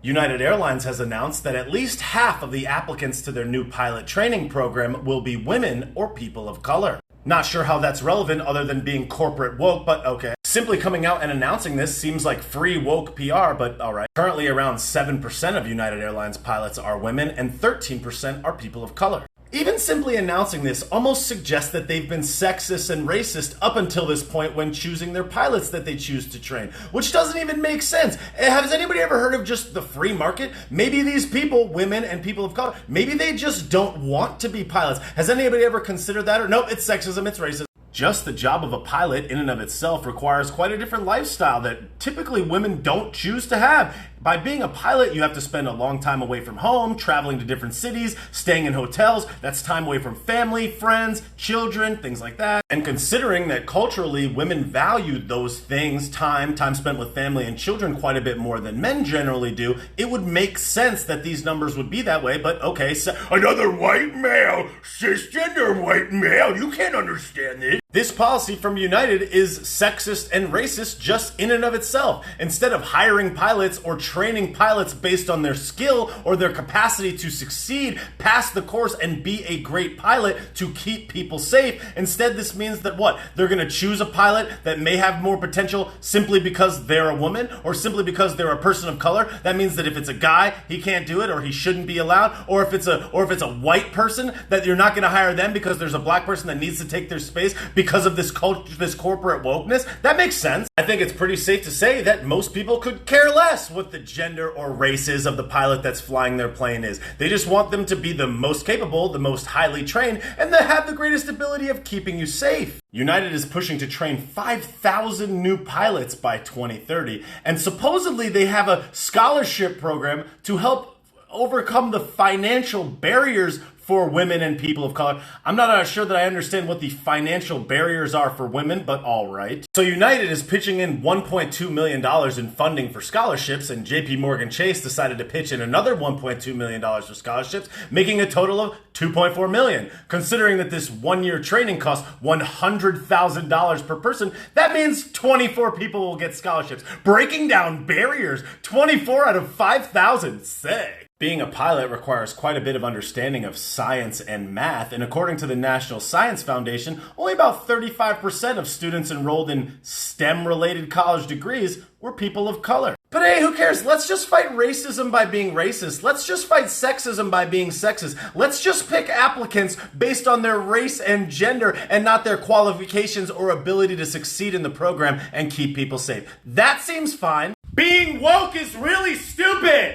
United Airlines has announced that at least half of the applicants to their new pilot training program will be women or people of color. Not sure how that's relevant other than being corporate woke, but okay. Simply coming out and announcing this seems like free woke PR, but alright. Currently around 7% of United Airlines pilots are women and 13% are people of color. Even simply announcing this almost suggests that they've been sexist and racist up until this point when choosing their pilots that they choose to train, which doesn't even make sense. Has anybody ever heard of just the free market? Maybe these people, women and people of color, maybe they just don't want to be pilots. Has anybody ever considered that? Or nope, it's sexism, it's racism. Just the job of a pilot in and of itself requires quite a different lifestyle that typically women don't choose to have. By being a pilot, you have to spend a long time away from home, traveling to different cities, staying in hotels. That's time away from family, friends, children, things like that. And considering that culturally women value those things, time spent with family and children, quite a bit more than men generally do, it would make sense that these numbers would be that way. But okay, so another white male, cisgender white male, you can't understand this. This policy from United is sexist and racist just in and of itself. Instead of hiring pilots or training pilots based on their skill or their capacity to succeed, pass the course, and be a great pilot to keep people safe, instead this means that what? They're going to choose a pilot that may have more potential simply because they're a woman or simply because they're a person of color. That means that if it's a guy, he can't do it or he shouldn't be allowed. Or if it's a white person, that you're not going to hire them because there's a black person that needs to take their space because of this culture, this corporate wokeness. That makes sense. I think it's pretty safe to say that most people could care less what the gender or race is of the pilot that's flying their plane is. They just want them to be the most capable, the most highly trained, and that have the greatest ability of keeping you safe. United is pushing to train 5,000 new pilots by 2030, and supposedly they have a scholarship program to help overcome the financial barriers for women and people of color. I'm not sure that I understand what the financial barriers are for women, but all right. So United is pitching in $1.2 million in funding for scholarships, and JP Morgan Chase decided to pitch in another $1.2 million for scholarships, making a total of $2.4 million. Considering that this one-year training costs $100,000 per person, that means 24 people will get scholarships. Breaking down barriers, 24 out of 5,000, sick. Being a pilot requires quite a bit of understanding of science and math, and according to the National Science Foundation, only about 35% of students enrolled in STEM-related college degrees were people of color. But hey, who cares? Let's just fight racism by being racist. Let's just fight sexism by being sexist. Let's just pick applicants based on their race and gender and not their qualifications or ability to succeed in the program and keep people safe. That seems fine. Being woke is really stupid!